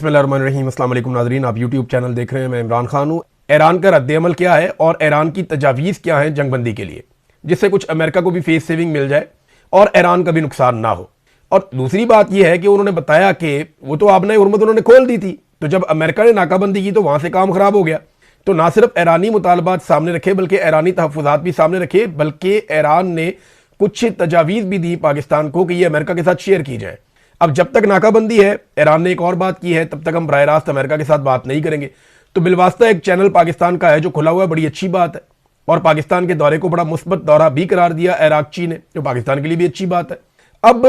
बिस्मिल्लाहिर्रहमानिर्रहीम। अस्सलाम वालेकुम नाज़रीन, आप यूट्यूब चैनल देख रहे हैं। मैं इमरान खान हूँ। ईरान का रद्द-ए-अमल क्या है और ईरान की तजावीज़ क्या है जंगबंदी के लिए, जिससे कुछ अमेरिका को भी फेस सेविंग मिल जाए और ईरान का भी नुकसान ना हो। और दूसरी बात यह है कि उन्होंने बताया कि वो तो आपने हुर्मत उन्होंने खोल दी थी, तो जब अमेरिका ने नाकाबंदी की तो वहाँ से काम खराब हो गया। तो ना सिर्फ ईरानी मुतालबात सामने रखे बल्कि ईरानी तहफ़्फ़ुज़ात भी सामने रखे, बल्कि ईरान ने कुछ तजावीज़ भी दी पाकिस्तान को कि ये अमेरिका के साथ शेयर की जाए। अब जब तक नाकाबंदी है, ईरान ने एक और बात की है, तब तक हम बराह रास्त अमेरिका के साथ बात नहीं करेंगे। तो बिलवास्ता एक चैनल पाकिस्तान का है जो खुला हुआ है, बड़ी अच्छी बात है। और पाकिस्तान के दौरे को बड़ा मुस्बत दौरा भी करार दिया इराक़ची ने, जो पाकिस्तान के लिए भी अच्छी बात है। अब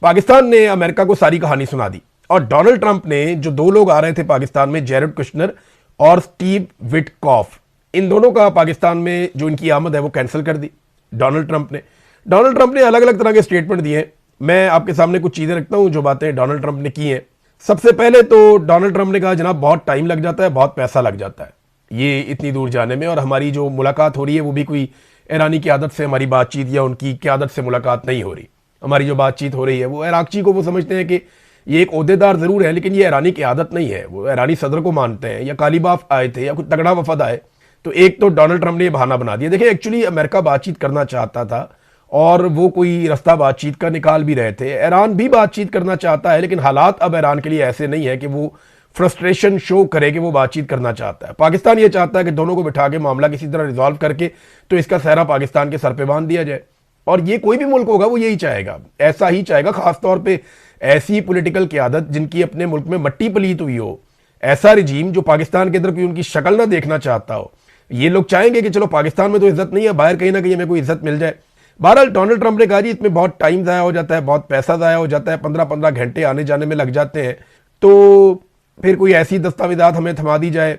पाकिस्तान ने अमेरिका को सारी कहानी सुना दी और डोनाल्ड ट्रंप ने, जो दो लोग आ रहे थे पाकिस्तान में, जेरेड कुशनर और स्टीव विटकॉफ, इन दोनों का पाकिस्तान में जो इनकी आमद है वो कैंसिल कर दी डोनाल्ड ट्रंप ने अलग अलग तरह के स्टेटमेंट दिए। मैं आपके सामने कुछ चीज़ें रखता हूं जो बातें डोनाल्ड ट्रंप ने की हैं। सबसे पहले तो डोनाल्ड ट्रंप ने कहा, जनाब बहुत टाइम लग जाता है, बहुत पैसा लग जाता है ये इतनी दूर जाने में, और हमारी जो मुलाकात हो रही है वो भी कोई ईरानी की आदत से हमारी बातचीत या उनकी क़यादत से मुलाकात नहीं हो रही। हमारी जो बातचीत हो रही है वो इराक़ची को वो समझते हैं कि ये एक ओहदेदार ज़रूर है, लेकिन ये ईरानी की आदत नहीं है। वो ईरानी सदर को मानते हैं, या कालीबाफ आए थे या कुछ तगड़ा वफद आए। तो एक तो डोनाल्ड ट्रंप ने ये बहाना बना दिया। देखिए, एक्चुअली अमेरिका बातचीत करना चाहता था और वो कोई रास्ता बातचीत का निकाल भी रहे थे। ईरान भी बातचीत करना चाहता है, लेकिन हालात अब ईरान के लिए ऐसे नहीं है कि वो फ्रस्ट्रेशन शो करे कि वो बातचीत करना चाहता है। पाकिस्तान ये चाहता है कि दोनों को बिठा के मामला किसी तरह रिजॉल्व करके तो इसका सहरा पाकिस्तान के सर पे बांध दिया जाए। और ये कोई भी मुल्क होगा वो यही चाहेगा, ऐसा ही चाहेगा। खासतौर पर ऐसी पोलिटिकल क़यादत जिनकी अपने मुल्क में मट्टी पलीत हुई हो, ऐसा रिजीम जो पाकिस्तान के अंदर कोई उनकी शक्ल ना देखना चाहता हो। ये लोग चाहेंगे कि चलो पाकिस्तान में तो इज्जत नहीं है, बाहर कहीं ना कहीं हमें कोई इज्जत मिल जाए। बहरहाल डोनाल्ड ट्रंप ने कहा, जी इसमें बहुत टाइम ज़ाया हो जाता है, बहुत पैसा ज़ाया हो जाता है, 15-15 घंटे आने जाने में लग जाते हैं। तो फिर कोई ऐसी दस्तावेज़ात हमें थमा दी जाए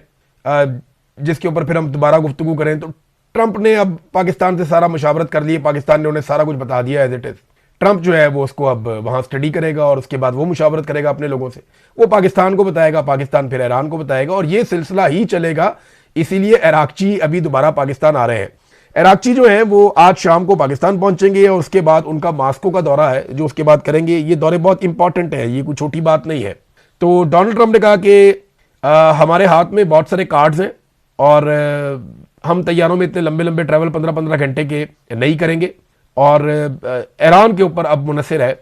जिसके ऊपर फिर हम दोबारा गुफ्तगू करें। तो ट्रंप ने अब पाकिस्तान से सारा मुशावरत कर ली, पाकिस्तान ने उन्हें सारा कुछ बता दिया एज इट इज़। ट्रंप जो है वो उसको अब वहाँ स्टडी करेगा और उसके बाद वो मुशावरत करेगा अपने लोगों से। वो पाकिस्तान को बताएगा, पाकिस्तान फिर ईरान को बताएगा, और ये सिलसिला ही चलेगा। इसीलिए इराक़ची अभी दोबारा पाकिस्तान आ रहे हैं। इराक़ची जो है वो आज शाम को पाकिस्तान पहुंचेंगे और उसके बाद उनका मास्को का दौरा है जो उसके बाद करेंगे। ये दौरे बहुत इंपॉर्टेंट है, ये कोई छोटी बात नहीं है। तो डोनाल्ड ट्रंप ने कहा कि हमारे हाथ में बहुत सारे कार्ड्स हैं और हम तैयारों में इतने लंबे लंबे ट्रैवल 15-15 घंटे के नहीं करेंगे। और ईरान के ऊपर अब मुनसर है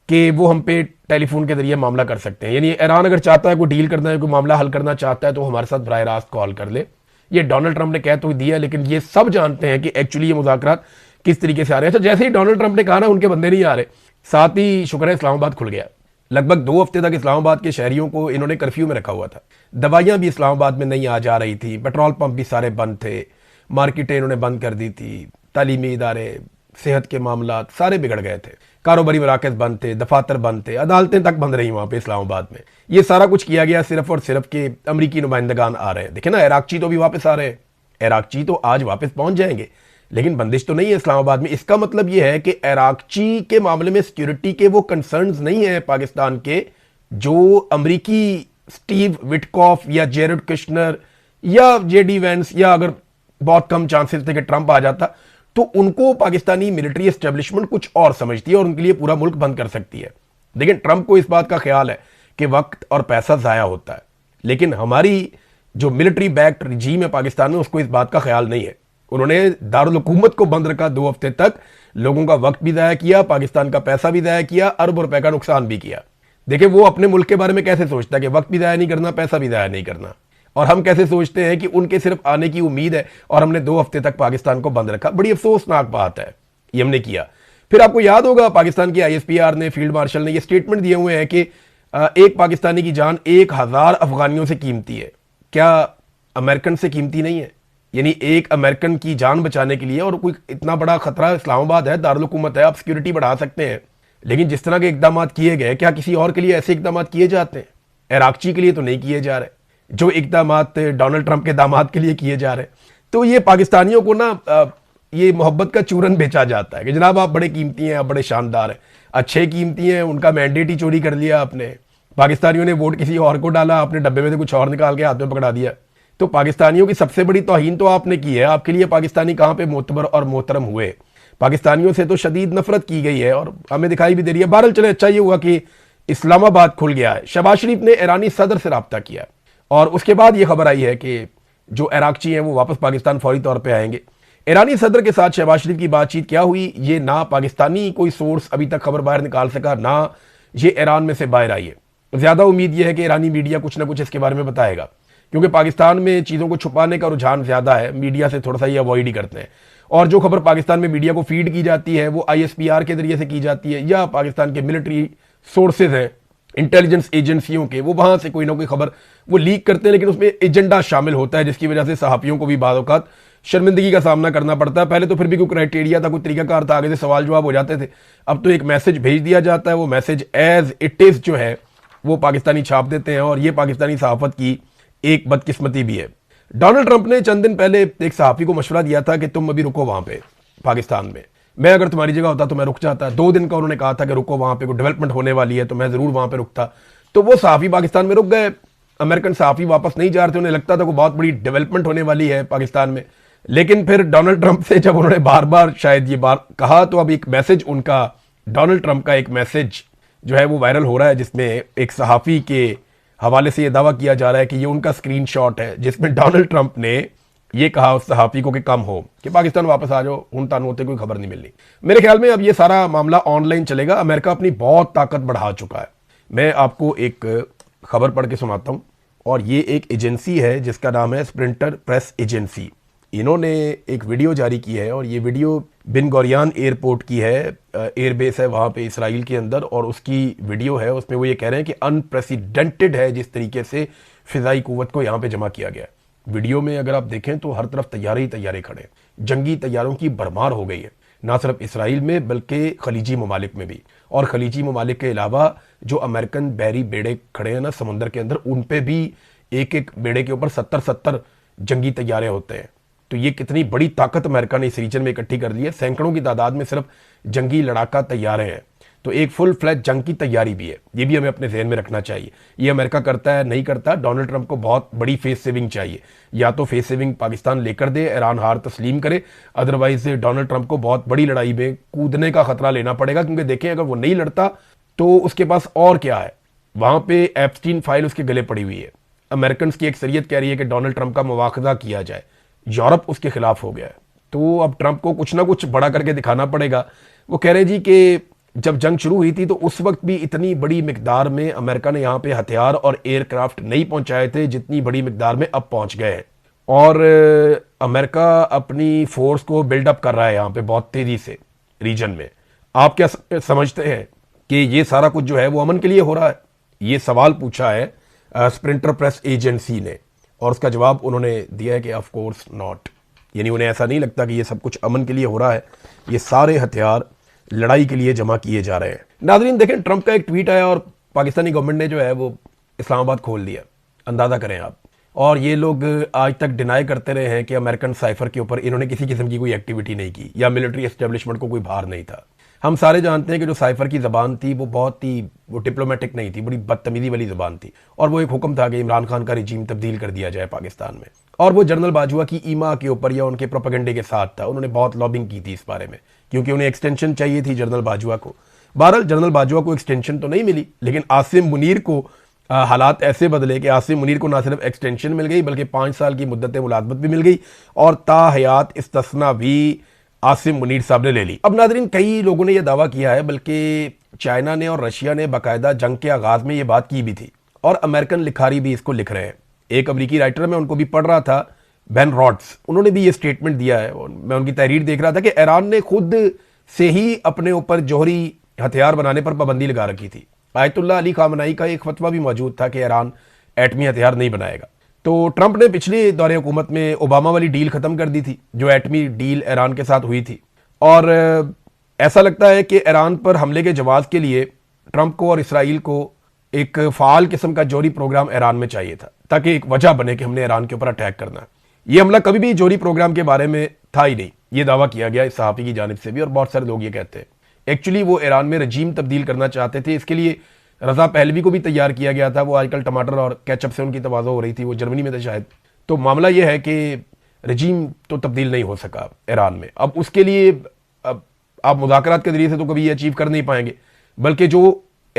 कि वो हम पे टेलीफोन के जरिए मामला कर सकते हैं। यानी ईरान अगर चाहता है कोई डील करना है, कोई मामला हल करना चाहता है, तो हमारे साथ बराह रास्त कॉल कर ले। ये डोनाल्ड ट्रंप ने कह तो दिया, लेकिन ये सब जानते हैं कि एक्चुअली ये मुज़ाकरात किस तरीके से आ रहे हैं। अच्छा, जैसे ही डोनाल्ड ट्रंप ने कहा ना, उनके बंदे नहीं आ रहे, साथ ही शुक्र है इस्लामाबाद खुल गया। लगभग 2 हफ्ते तक इस्लामाबाद के शहरियों को इन्होंने कर्फ्यू में रखा हुआ था। दवाइयाँ भी इस्लामाबाद में नहीं आ जा रही थी, पेट्रोल पंप भी सारे बंद थे, मार्केटें इन्होंने बंद कर दी थी, तालीमी इदारे, सेहत के मामला सारे बिगड़ गए थे, कारोबारी मराकज़ बंद थे, दफातर बंद थे, अदालतें तक बंद रही वहाँ पे इस्लामाबाद में। ये सारा कुछ किया गया सिर्फ और सिर्फ कि अमरीकी नुमाइंदगान आ रहे हैं। देखे ना, इराक़ची तो भी वापस आ रहे हैं, इराक़ची तो आज वापस पहुंच जाएंगे, लेकिन बंदिश तो नहीं है इस्लामाबाद में। इसका मतलब यह है कि इराक़ची के मामले में सिक्योरिटी के वो कंसर्न्स नहीं है पाकिस्तान के, जो अमरीकी स्टीव विटकॉफ या जेरेड कुशनर या जेडी वेंस, या अगर बहुत कम चांसेस थे कि ट्रंप आ जाता, तो उनको पाकिस्तानी मिलिट्री एस्टेब्लिशमेंट कुछ और समझती है और उनके लिए पूरा मुल्क बंद कर सकती है। लेकिन ट्रंप को इस बात का ख्याल है कि वक्त और पैसा ज़ाया होता है, लेकिन हमारी जो मिलिट्री बैक्ड रिजीम है पाकिस्तान में, उसको इस बात का ख्याल नहीं है। उन्होंने दारुल हुकूमत को बंद रखा 2 हफ्ते तक, लोगों का वक्त भी ज़ाया किया, पाकिस्तान का पैसा भी ज़ाया किया, अरबों रुपए का नुकसान भी किया। देखिए, वो अपने मुल्क के बारे में कैसे सोचता है कि वक्त भी ज़ाया नहीं करना, पैसा भी ज़ाया नहीं करना, और हम कैसे सोचते हैं कि उनके सिर्फ आने की उम्मीद है और हमने 2 हफ्ते तक पाकिस्तान को बंद रखा। बड़ी अफसोसनाक बात है, ये हमने किया। फिर आपको याद होगा पाकिस्तान की ISPR ने, फील्ड मार्शल ने ये स्टेटमेंट दिए हुए हैं कि एक पाकिस्तानी की जान 1000 अफगानियों से कीमती है। क्या अमेरिकन से कीमती नहीं है? यानी एक अमेरिकन की जान बचाने के लिए, और कोई इतना बड़ा खतरा इस्लामाबाद है, दारुल हुकूमत है, आप सिक्योरिटी बढ़ा सकते हैं, लेकिन जिस तरह के इकदाम किए गए, क्या किसी और के लिए ऐसे इकदाम किए जाते हैं? इराक़ची के लिए तो नहीं किए जा रहे जो इकदाम डोनाल्ड ट्रंप के दामाद के लिए किए जा रहे हैं। तो ये पाकिस्तानियों को ना ये मोहब्बत का चूरन बेचा जाता है कि जनाब आप बड़े कीमती हैं, आप बड़े शानदार हैं, अच्छे कीमती हैं। उनका मैंडेट ही चोरी कर लिया आपने। पाकिस्तानियों ने वोट किसी और को डाला, आपने डब्बे में से कुछ और निकाल के हाथ में पकड़ा दिया। तो पाकिस्तानियों की सबसे बड़ी तौहीन तो आपने की है। आपके लिए पाकिस्तानी कहाँ पे मोतबर और मोहतरम हुए? पाकिस्तानियों से तो शदीद नफरत की गई है और हमें दिखाई भी दे रही है। बहरहाल चले, अच्छा ये हुआ कि इस्लामाबाद खुल गया है। शहबाज शरीफ ने ईरानी सदर से रब्ता किया और उसके बाद यह खबर आई है कि जो इराकची हैं वो वापस पाकिस्तान फौरी तौर पे आएंगे। ईरानी सदर के साथ शहबाज शरीफ की बातचीत क्या हुई, ये ना पाकिस्तानी कोई सोर्स अभी तक खबर बाहर निकाल सका, ना ये ईरान में से बाहर आई है। ज्यादा उम्मीद यह है कि ईरानी मीडिया कुछ ना कुछ इसके बारे में बताएगा, क्योंकि पाकिस्तान में चीज़ों को छुपाने का रुझान ज़्यादा है, मीडिया से थोड़ा सा ये अवॉइड ही करते हैं। और जो खबर पाकिस्तान में मीडिया को फीड की जाती है वो ISPR के जरिए से की जाती है या पाकिस्तान के मिलिट्री सोर्सेज हैं, इंटेलिजेंस एजेंसियों के, वो वहाँ से कोई ना कोई खबर वो लीक करते हैं, लेकिन उसमें एजेंडा शामिल होता है जिसकी वजह से सहाफ़ियों को भी बाद औक़ात शर्मिंदगी का सामना करना पड़ता है। पहले तो फिर भी कोई क्राइटेरिया था, कोई तरीकाकार था, आगे से सवाल जवाब हो जाते थे। अब तो एक मैसेज भेज दिया जाता है, वो मैसेज एज इट इज़ जो है वो पाकिस्तानी छाप देते हैं, और ये पाकिस्तानी सहाफ़त की एक बदकिस्मती भी है। डोनाल्ड ट्रंप ने चंद दिन पहले एक सहाफ़ी को मशवरा दिया था कि तुम अभी रुको वहाँ पे पाकिस्तान में, मैं अगर तुम्हारी जगह होता तो मैं रुक जाता। 2 दिन का उन्होंने कहा था कि रुको, वहाँ पे कोई डेवलपमेंट होने वाली है तो मैं ज़रूर वहाँ पे रुकता। तो वो सहाफ़ी पाकिस्तान में रुक गए, अमेरिकन सहाफ़ी वापस नहीं जा रहे थे, उन्हें लगता था कोई बहुत बड़ी डेवलपमेंट होने वाली है पाकिस्तान में। लेकिन फिर डोनाल्ड ट्रंप से जब उन्होंने बार बार शायद ये बार कहा, तो अब एक मैसेज उनका, डोनाल्ड ट्रंप का एक मैसेज जो है वो वायरल हो रहा है, जिसमें एक सहाफ़ी के हवाले से ये दावा किया जा रहा है कि ये उनका स्क्रीनशॉट है, जिसमें डोनाल्ड ट्रंप ने ये कहा उस सहाफ़ी को कि कम हो, कि पाकिस्तान वापस आ जाओ, हुन तान होते कोई खबर नहीं मिलनी। मेरे ख्याल में अब ये सारा मामला ऑनलाइन चलेगा। अमेरिका अपनी बहुत ताकत बढ़ा चुका है। मैं आपको एक खबर पढ़ के सुनाता हूँ, और ये एक एजेंसी है जिसका नाम है स्प्रिंटर प्रेस एजेंसी। इन्होंने एक वीडियो जारी की है, और ये वीडियो बिन गोरियान एयरपोर्ट की है, एयरबेस है वहाँ पे इसराइल के अंदर, और उसकी वीडियो है। उसमें वो ये कह रहे हैं कि अनप्रेसिडेंटेड है जिस तरीके से फ़िज़ाई क़ुव्वत को यहाँ पे जमा किया गया है। वीडियो में अगर आप देखें तो हर तरफ तैयारे ही तैयारे खड़े हैं, जंगी तैयारों की भरमार हो गई है, ना सिर्फ इसराइल में बल्कि खलीजी ममालिक में भी। और खलीजी ममालिक के अलावा जो अमेरिकन बहरी बेड़े खड़े हैं ना समुंदर के अंदर, उन पे भी एक एक बेड़े के ऊपर 70-70 जंगी तैयारे होते हैं। तो ये कितनी बड़ी ताकत अमेरिका ने इस रीजन में इकट्ठी कर ली है। सैकड़ों की तादाद में सिर्फ जंगी लड़ाका तैयारे हैं, तो एक फुल फ्लैज जंग की तैयारी भी है। ये भी हमें अपने जहन में रखना चाहिए। ये अमेरिका करता है नहीं करता, डोनाल्ड ट्रंप को बहुत बड़ी फेस सेविंग चाहिए। या तो फेस सेविंग पाकिस्तान लेकर दे, ईरान हार तस्लीम करे, अदरवाइज डोनाल्ड ट्रंप को बहुत बड़ी लड़ाई में कूदने का खतरा लेना पड़ेगा। क्योंकि देखें, अगर वो नहीं लड़ता तो उसके पास और क्या है, वहां पे एप्स्टीन फाइल उसके गले पड़ी हुई है। अमेरिकन की अक्सरियत कह रही है कि डोनाल्ड ट्रंप का मुवाखजा किया जाए, यूरोप उसके खिलाफ हो गया है। तो अब ट्रंप को कुछ ना कुछ बड़ा करके दिखाना पड़ेगा। वो कह रहे जी कि जब जंग शुरू हुई थी तो उस वक्त भी इतनी बड़ी मिकदार में अमेरिका ने यहाँ पे हथियार और एयरक्राफ्ट नहीं पहुंचाए थे जितनी बड़ी मिकदार में अब पहुंच गए हैं। और अमेरिका अपनी फोर्स को बिल्डअप कर रहा है यहाँ पे बहुत तेजी से रीजन में। आप क्या समझते हैं कि ये सारा कुछ जो है वो अमन के लिए हो रहा है? ये सवाल पूछा है स्प्रिंटर प्रेस एजेंसी ने, और उसका जवाब उन्होंने दिया है कि ऑफ कोर्स नॉट। यानी उन्हें ऐसा नहीं लगता कि ये सब कुछ अमन के लिए हो रहा है, ये सारे हथियार लड़ाई के लिए जमा किए जा रहे हैं। नाज़रीन देखें, ट्रंप का एक ट्वीट आया और पाकिस्तानी गवर्नमेंट ने जो है वो इस्लामाबाद खोल दिया। अंदाज़ा करें आप। और ये लोग आज तक डिनाई करते रहे हैं कि अमेरिकन साइफर के ऊपर इन्होंने किसी किस्म की कोई एक्टिविटी नहीं की या मिलिट्री एस्टेब्लिशमेंट को कोई भार नहीं था। हम सारे जानते हैं कि जो साइफर की ज़बान थी वो बहुत ही डिप्लोमेटिक नहीं थी, बड़ी बदतमीजी वाली ज़बान थी। और वो एक हुक्म था कि इमरान खान का रिजीम तब्दील कर दिया जाए पाकिस्तान में। और वो जनरल बाजवा की ईमा के ऊपर या उनके प्रोपेगेंडे के साथ था। उन्होंने बहुत लॉबिंग की थी इस बारे में, क्योंकि उन्हें एक्सटेंशन चाहिए थी जनरल बाजवा को। बहरहाल जनरल बाजवा को एक्सटेंशन तो नहीं मिली, लेकिन आसिम मुनीर को हालात ऐसे बदले कि आसिम मुनीर को ना सिर्फ एक्सटेंशन मिल गई बल्कि 5 साल की मुद्दत मुलाजमत भी मिल गई, और ताहयात इस्तिस्ना भी आसिम मुनीर साहब ने ले ली। अब नाज़रीन, कई लोगों ने यह दावा किया है, बल्कि चाइना ने और रशिया ने बाकायदा जंग के आगाज में ये बात की भी थी, और अमेरिकन लिखारी भी इसको लिख रहे हैं। एक अमरीकी राइटर, मैं उनको भी पढ़ रहा था, बेन रॉड्स, उन्होंने भी ये स्टेटमेंट दिया है। और मैं उनकी तहरीर देख रहा था कि ईरान ने खुद से ही अपने ऊपर जौहरी हथियार बनाने पर पाबंदी लगा रखी थी। आयतुल्लाह अली खामनाई का एक फतवा भी मौजूद था कि ईरान एटमी हथियार नहीं बनाएगा। तो ट्रंप ने पिछले दौरे हुकूमत में ओबामा वाली डील खत्म कर दी थी, जो एटमी डील ईरान के साथ हुई थी। और ऐसा लगता है कि ईरान पर हमले के जवाब के लिए ट्रंप को और इसराइल को एक फ़ाल किस्म का जौहरी प्रोग्राम ईरान में चाहिए था, ताकि एक वजह बने कि हमने ईरान के ऊपर अटैक करना है। ये हमला कभी भी जौहरी प्रोग्राम के बारे में था ही नहीं, ये दावा किया गया इस सहाफ़ी की जानिब से भी, और बहुत सारे लोग ये कहते हैं। एक्चुअली वो ईरान में रजीम तब्दील करना चाहते थे। इसके लिए रज़ा पहलवी को भी तैयार किया गया था। वो आजकल टमाटर और केचप से उनकी तवाज़ो हो रही थी, वो जर्मनी में थे शायद। तो मामला ये है कि रजीम तो तब्दील नहीं हो सका ईरान में। अब उसके लिए अब आप मुज़ाकरात के ज़रिए से तो कभी ये अचीव कर नहीं पाएंगे, बल्कि जो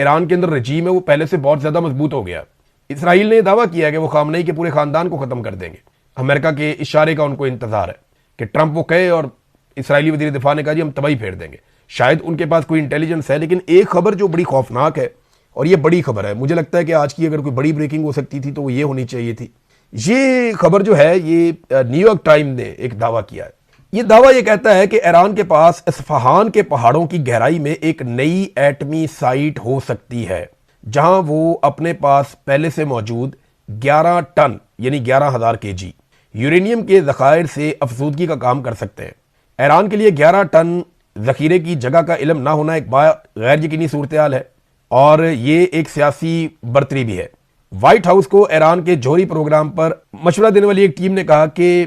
ईरान के अंदर रजीम है वो पहले से बहुत ज्यादा मजबूत हो गया। इसराइल ने दावा किया है कि वो खामनेई के पूरे खानदान को खत्म कर देंगे। अमेरिका के इशारे का उनको इंतजार है कि ट्रंप वो कहे और इसराइली वजीर दिफा ने कहा जी हम तबाही फेर देंगे। शायद उनके पास कोई इंटेलिजेंस है, लेकिन एक खबर जो बड़ी खौफनाक है, और ये बड़ी खबर है, मुझे लगता है कि आज की अगर कोई बड़ी ब्रेकिंग हो सकती थी तो वो ये होनी चाहिए थी। ये खबर जो है ये न्यूयॉर्क टाइम ने एक दावा किया है। ये दावा ये कहता है कि ईरान के पास इस्फहान के पहाड़ों की गहराई में एक नई एटमी साइट हो सकती है जहां वो अपने पास पहले से मौजूद 11 टन यानी 11,000 केजी यूरेनियम के जखायर से अफसूदगी का काम कर सकते हैं। ईरान के लिए 11 टन जखीरे की जगह का इल्म ना होना एक गैर यकीनी सूरत हाल है और ये एक सियासी बर्तरी भी है। व्हाइट हाउस को ईरान के जौहरी प्रोग्राम पर मशवरा देने वाली एक टीम ने कहा कि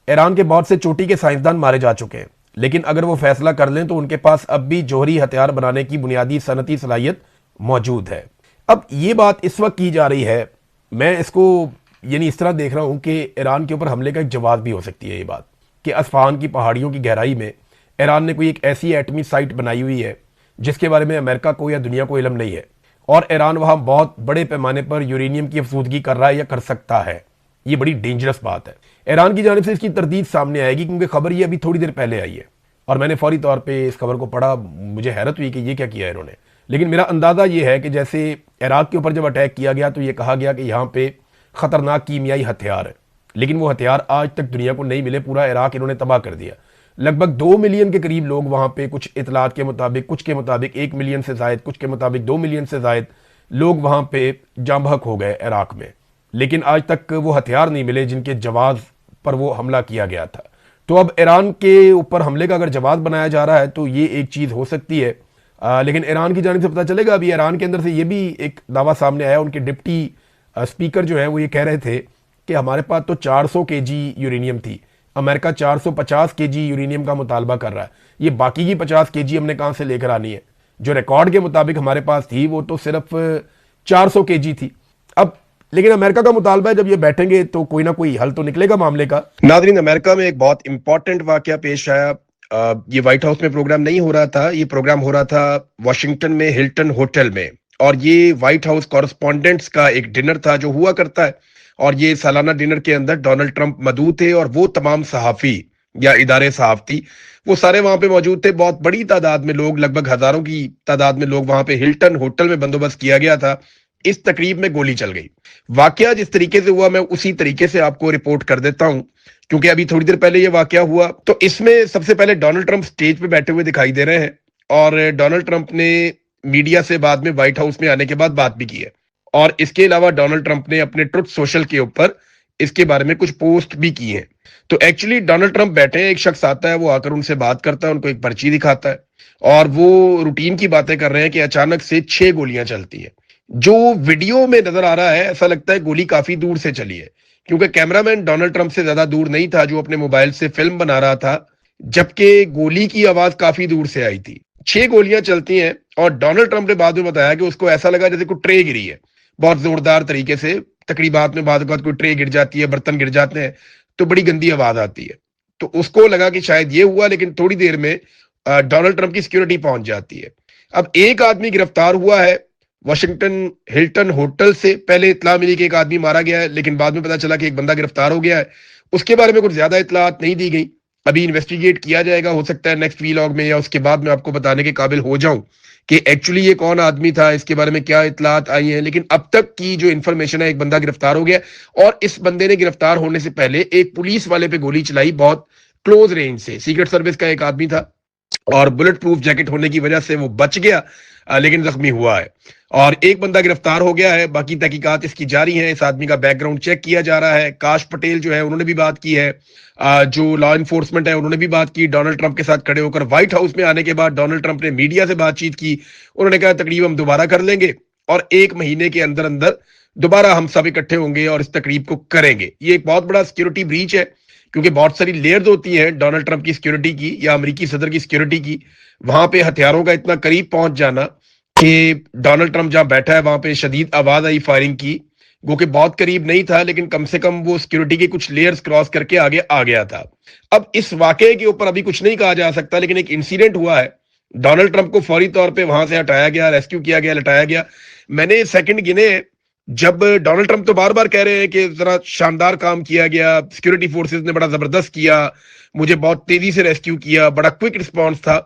ईरान के बहुत से चोटी के साइंसदान मारे जा चुके हैं, लेकिन अगर वो फैसला कर लें तो उनके पास अब भी जौहरी हथियार बनाने की बुनियादी सनती सलाहियत मौजूद है। अब ये बात इस वक्त की जा रही है, मैं इसको यानी इस तरह देख रहा हूं कि ईरान के ऊपर हमले का एक जवाब भी हो सकती है ये बात कि इस्फहान की पहाड़ियों की गहराई में ईरान ने कोई एक ऐसी एटमी साइट बनाई हुई है जिसके बारे में अमेरिका को या दुनिया को इल्म नहीं है और ईरान वहां बहुत बड़े पैमाने पर यूरेनियम की अफसूदगी कर रहा है या कर सकता है। ये बड़ी डेंजरस बात है। ईरान की जानिब से इसकी तरदीद सामने आएगी क्योंकि खबर ये अभी थोड़ी देर पहले आई है और मैंने फौरी तौर पे इस खबर को पढ़ा, मुझे हैरत हुई कि ये क्या किया इन्होंने। लेकिन मेरा अंदाजा ये है कि जैसे इराक के ऊपर जब अटैक किया गया तो ये कहा गया कि यहाँ पे खतरनाक कीमियाई हथियार है, लेकिन वो हथियार आज तक दुनिया को नहीं मिले। पूरा इराक इन्होंने तबाह कर दिया। लगभग 2 मिलियन के करीब लोग वहां पे, कुछ इतलात के मुताबिक, कुछ के मुताबिक 1 मिलियन से जायद, कुछ के मुताबिक 2 मिलियन से जायद लोग वहां पे जाँ बहक हो गए इराक में, लेकिन आज तक वो हथियार नहीं मिले जिनके जवाब पर वो हमला किया गया था। तो अब ईरान के ऊपर हमले का अगर जवाब बनाया जा रहा है तो ये एक चीज हो सकती है। लेकिन ईरान की जानिब से पता चलेगा। अभी ईरान के अंदर से ये भी एक दावा सामने आया, उनके डिप्टी स्पीकर जो है वो ये कह रहे थे कि हमारे पास तो 400 केजी यूरेनियम थी, अमेरिका 450 केजी यूरेनियम का मुतालबा कर रहा है, ये बाकी की 50 केजी हमने कहां से लेकर आनी है? जो रिकॉर्ड के मुताबिक हमारे पास थी वो तो सिर्फ 400 केजी थी। अब लेकिन अमेरिका का मुतालबा है, जब ये बैठेंगे तो कोई ना कोई हल तो निकलेगा मामले का। नाज़रीन, अमेरिका में एक बहुत इंपॉर्टेंट वाकया पेश आया। ये व्हाइट हाउस में प्रोग्राम नहीं हो रहा था, ये प्रोग्राम हो रहा था वाशिंगटन में हिल्टन होटल में, और ये व्हाइट हाउस कॉरेस्पॉन्डेंट्स का एक डिनर था जो हुआ करता है। और ये सालाना डिनर के अंदर डोनाल्ड ट्रंप मौजूद थे और वो तमाम सहाफी या इदारे सहाफती वो सारे वहां पे मौजूद थे। बहुत बड़ी तादाद में लोग, लगभग हजारों की तादाद में लोग वहां पे हिल्टन होटल में बंदोबस्त किया गया था। इस तकरीब में गोली चल गई। वाकया जिस तरीके से हुआ मैं उसी तरीके से आपको रिपोर्ट कर देता हूं, क्योंकि अभी थोड़ी देर पहले ये वाकया हुआ। तो इसमें सबसे पहले डोनाल्ड ट्रंप स्टेज पे बैठे हुए दिखाई दे रहे हैं और डोनाल्ड ट्रंप ने मीडिया से बाद में व्हाइट हाउस में आने के बाद बात भी की है। और इसके अलावा डोनाल्ड ट्रंप ने अपने ट्रुथ सोशल के ऊपर इसके बारे में कुछ पोस्ट भी की है। तो एक्चुअली डोनाल्ड ट्रंप बैठे हैं, एक शख्स आता है, वो आकर उनसे बात करता है, उनको एक पर्ची दिखाता है और वो रूटीन की बातें कर रहे हैं कि अचानक से 6 गोलियां चलती है। जो वीडियो में नजर आ रहा है ऐसा लगता है गोली काफी दूर से चली है, क्योंकि कैमरामैन डोनाल्ड ट्रंप से ज्यादा दूर नहीं था जो अपने मोबाइल से फिल्म बना रहा था, जबकि गोली की आवाज काफी दूर से आई थी। 6 गोलियां चलती हैं और डोनाल्ड ट्रंप ने बाद में बताया कि उसको ऐसा लगा जैसे कोई ट्रे गिरी है, बहुत जोरदार तरीके से। तकरीबात में बाद कोई ट्रे गिर जाती है, बर्तन गिर जाते हैं तो बड़ी गंदी आवाज आती है। तो उसको लगा कि शायद ये हुआ, लेकिन थोड़ी देर में डोनाल्ड ट्रंप की सिक्योरिटी पहुंच जाती है। अब एक आदमी गिरफ्तार हुआ है वाशिंगटन हिल्टन होटल से। पहले इतला मिली कि एक आदमी मारा गया है, लेकिन बाद में पता चला कि एक बंदा गिरफ्तार हो गया है। उसके बारे में कुछ ज्यादा इतलात नहीं दी गई, अभी इन्वेस्टिगेट किया जाएगा। हो सकता है नेक्स्ट वीलॉग में या उसके बाद में आपको बताने के काबिल हो जाऊं कि एक्चुअली ये कौन आदमी था, इसके बारे में क्या इतलात आई हैं। लेकिन अब तक की जो इन्फॉर्मेशन है, एक बंदा गिरफ्तार हो गया और इस बंदे ने गिरफ्तार होने से पहले एक पुलिस वाले पे गोली चलाई बहुत क्लोज रेंज से। सीक्रेट सर्विस का एक आदमी था और बुलेट प्रूफ जैकेट होने की वजह से वो बच गया, लेकिन जख्मी हुआ है। और एक बंदा गिरफ्तार हो गया है, बाकी तहकीकात इसकी जारी है। इस आदमी का बैकग्राउंड चेक किया जा रहा है। काश पटेल जो है उन्होंने भी बात की है, जो लॉ इन्फोर्समेंट है उन्होंने भी बात की डोनाल्ड ट्रंप के साथ खड़े होकर। व्हाइट हाउस में आने के बाद डोनाल्ड ट्रंप ने मीडिया से बातचीत की, उन्होंने कहा तकरीब हम दोबारा कर लेंगे और 1 महीने के अंदर अंदर दोबारा हम सब इकट्ठे होंगे और इस तकरीब को करेंगे। ये एक बहुत बड़ा सिक्योरिटी ब्रीच है, क्योंकि बहुत सारी लेयर्स होती हैं डोनाल्ड ट्रंप की सिक्योरिटी की या अमेरिकी सदर की सिक्योरिटी की। वहां पे हथियारों का इतना करीब पहुंच जाना कि डोनाल्ड ट्रंप जहां बैठा है वहां पे शदीद आवाज आई फायरिंग की, वो कि बहुत करीब नहीं था, लेकिन कम से कम वो सिक्योरिटी के कुछ लेयर्स क्रॉस करके आगे आ गया था। अब इस वाकये के ऊपर अभी कुछ नहीं कहा जा सकता, लेकिन एक इंसिडेंट हुआ है डोनाल्ड ट्रंप को फौरी तौर पे वहां से हटाया गया, रेस्क्यू किया गया, लटाया गया। मैंने सेकंड गिने जब डोनाल्ड ट्रंप तो बार बार कह रहे हैं कि जरा शानदार काम किया गया, सिक्योरिटी फोर्सेस ने बड़ा जबरदस्त किया, मुझे बहुत तेजी से रेस्क्यू किया, बड़ा क्विक रिस्पॉन्स था।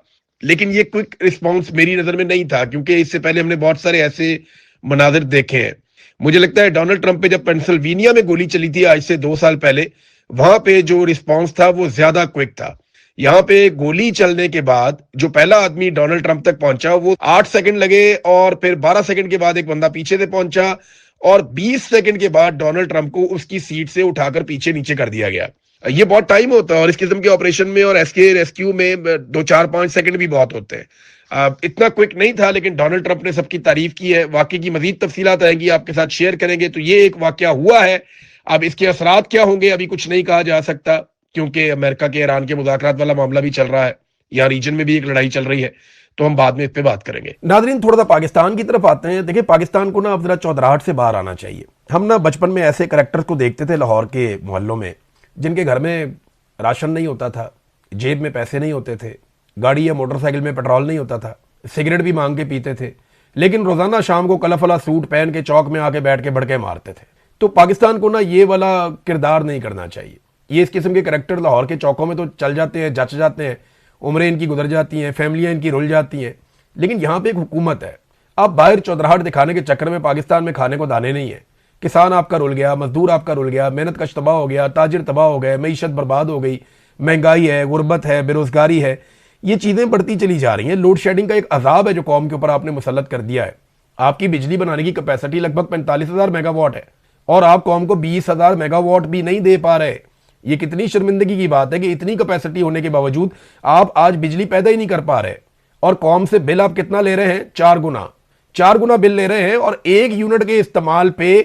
लेकिन ये क्विक रिस्पॉन्स मेरी नजर में नहीं था, क्योंकि इससे पहले हमने बहुत सारे ऐसे मनाजिर देखे हैं। मुझे लगता है डोनाल्ड ट्रंप पे जब पेंसिल्वेनिया में गोली चली थी आज से 2 साल पहले, वहां पे जो रिस्पॉन्स था वो ज्यादा क्विक था। यहाँ पे गोली चलने के बाद जो पहला आदमी डोनाल्ड ट्रंप तक पहुंचा वो 8 सेकंड लगे, और फिर 12 सेकंड के बाद एक बंदा पीछे से पहुंचा, और 20 सेकंड के बाद डोनाल्ड ट्रंप को उसकी सीट से उठाकर पीछे नीचे कर दिया गया। ये बहुत टाइम होता है, और इस किस्म के ऑपरेशन में और एसके रेस्क्यू में 2 4 5 सेकंड भी बहुत होते हैं। इतना क्विक नहीं था, लेकिन डोनाल्ड ट्रंप ने सबकी तारीफ की है। वाकई की मजीद तफसीलात आएंगी, आपके साथ शेयर करेंगे। तो ये एक वाकया हुआ है। अब इसके असरात क्या होंगे अभी कुछ नहीं कहा जा सकता, क्योंकि अमेरिका के ईरान के मुज़ाकरात वाला मामला भी चल रहा है, यहाँ रीजन में भी एक लड़ाई चल रही है, तो हम बाद में इस पे बात करेंगे। नाजरीन, थोड़ा सा पाकिस्तान की तरफ आते हैं। देखिए, पाकिस्तान को ना अब जरा चौधराहट से बाहर आना चाहिए। हम ना बचपन में ऐसे करेक्टर्स को देखते थे लाहौर के मोहल्लों में, जिनके घर में राशन नहीं होता था, जेब में पैसे नहीं होते थे, गाड़ी या मोटरसाइकिल में पेट्रोल नहीं होता था, सिगरेट भी मांग के पीते थे, लेकिन रोजाना शाम को कलफला सूट पहन के चौक में आके बैठ के बड़के मारते थे। तो पाकिस्तान को ना ये वाला किरदार नहीं करना चाहिए। ये इस किस्म के करेक्टर लाहौर के चौकों में तो चल जाते हैं, जच जाते हैं, उम्रें इनकी गुजर जाती हैं, फैमिलियां इनकी रुल जाती हैं, लेकिन यहाँ पे एक हुकूमत है। आप बाहर चौधराहट दिखाने के चक्कर में पाकिस्तान में खाने को दाने नहीं है। किसान आपका रुल गया, मजदूर आपका रुल गया, मेहनत कश तबाह हो गया, ताजिर तबाह हो गए, मईशत बर्बाद हो गई, महंगाई है, गुर्बत है, बेरोजगारी है, ये चीज़ें बढ़ती चली जा रही हैं। लोड शेडिंग का एक अजाब है जो कौम के ऊपर आपने मुसल्लत कर दिया है। आपकी बिजली बनाने की कैपेसिटी लगभग 45,000 मेगावाट है, और आप कौम को 20,000 मेगावाट भी नहीं दे पा रहे। ये कितनी शर्मिंदगी की बात है कि इतनी कैपेसिटी होने के बावजूद आप आज बिजली पैदा ही नहीं कर पा रहे, और कौम से बिल आप कितना ले रहे हैं? 4 गुना बिल ले रहे हैं, और 1 यूनिट के इस्तेमाल पे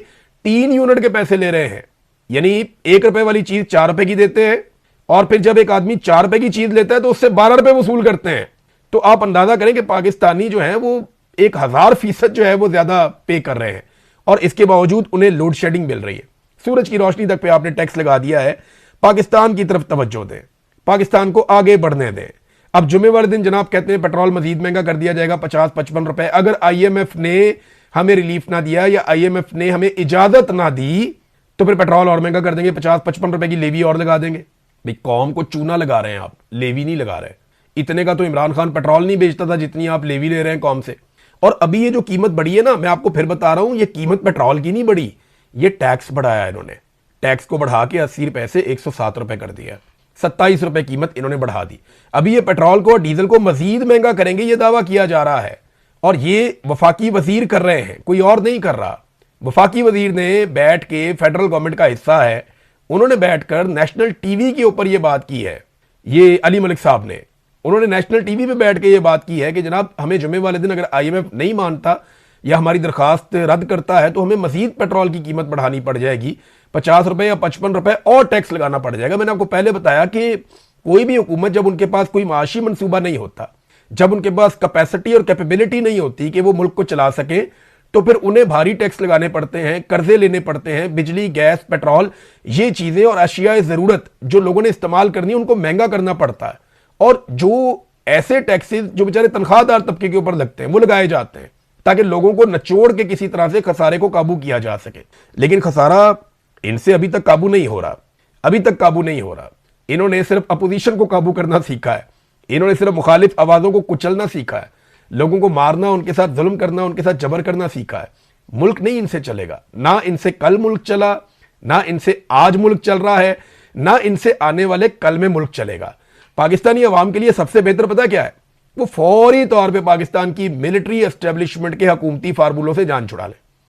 3 यूनिट के पैसे ले रहे हैं। यानी 1 रुपए वाली चीज 4 रुपए की देते हैं, और फिर जब एक आदमी 4 रुपए की चीज लेता है तो उससे 12 रुपए वसूल करते हैं। तो आप अंदाजा करें कि पाकिस्तानी जो है वो 1000% जो है वो ज्यादा पे कर रहे हैं, और इसके बावजूद उन्हें लोड शेडिंग मिल रही है। सूरज की रोशनी तक पे आपने टैक्स लगा दिया है। पाकिस्तान की तरफ तवज्जो दें, पाकिस्तान को आगे बढ़ने दें। अब जुमे वाले दिन जनाब कहते हैं पेट्रोल मजीद महंगा कर दिया जाएगा, 50-55 रुपए। अगर IMF ने हमें रिलीफ ना दिया या IMF ने हमें इजाजत ना दी तो फिर पेट्रोल और महंगा कर देंगे, 50-55 रुपए की लेवी और लगा देंगे। भाई, कौम को चूना लगा रहे हैं आप, लेवी नहीं लगा रहे। इतने का तो इमरान खान पेट्रोल नहीं बेचता था जितनी आप लेवी ले रहे हैं कौम से। और अभी ये जो कीमत बढ़ी है ना, मैं आपको फिर बता रहा हूं, ये कीमत पेट्रोल की नहीं बढ़ी, ये टैक्स बढ़ाया इन्होंने। टैक्स को बढ़ा के 80 रुपए से 107 रुपए कर दिया, 27 रुपए कीमत इन्होंने बढ़ा दी। अभी ये पेट्रोल को और डीजल को मजीद महंगा करेंगे, ये दावा किया जा रहा है, और ये वफाकी वजीर कर रहे हैं, कोई और नहीं कर रहा। वफाकी वजीर ने बैठ के, फेडरल गवर्नमेंट का हिस्सा है, उन्होंने बैठकर नेशनल टीवी के ऊपर ये बात की है। ये अली मलिक साहब ने, उन्होंने नेशनल टीवी पे बैठ के ये बात की है कि जनाब, हमें जुमे वाले दिन अगर IMF नहीं मानता या हमारी दरखास्त रद्द करता है तो हमें मजीद पेट्रोल की कीमत बढ़ानी पड़ जाएगी, 50 रुपए या 55 रुपए और टैक्स लगाना पड़ जाएगा। मैंने आपको पहले बताया कि कोई भी हुकूमत जब उनके पास कोई माशी मंसूबा नहीं होता, जब उनके पास कैपेसिटी और कैपेबिलिटी नहीं होती कि वो मुल्क को चला सके, तो फिर उन्हें भारी टैक्स लगाने पड़ते हैं, कर्जे लेने पड़ते हैं। बिजली, गैस, पेट्रोल, ये चीजें और अशियाए जरूरत जो लोगों ने इस्तेमाल करनी है उनको महंगा करना पड़ता है, और जो ऐसे टैक्सेस जो बेचारे तनख्वाहदार तबके के ऊपर लगते हैं वो लगाए जाते हैं ताकि लोगों को नचोड़ के किसी तरह से खसारे को काबू किया जा सके। लेकिन खसारा इनसे अभी तक काबू नहीं हो रहा, अभी तक काबू नहीं हो रहा। इन्होंने सिर्फ अपोजिशन को काबू करना सीखा है, इन्होंने सिर्फ मुखालिफ आवाजों को कुचलना सीखा है, लोगों को मारना, उनके साथ जुल्म करना, उनके साथ जबर करना सीखा है। मुल्क नहीं इनसे चलेगा, ना इनसे कल मुल्क चला, ना इनसे आज मुल्क चल रहा है, ना इनसे आने वाले कल में मुल्क चलेगा। पाकिस्तानी अवाम के लिए सबसे बेहतर पता क्या है? वो फौरी तौर पे पाकिस्तान की मिलिट्री एस्टेब्लिशमेंट के हुकूमती फार्मूलों से जान छुड़ा ले।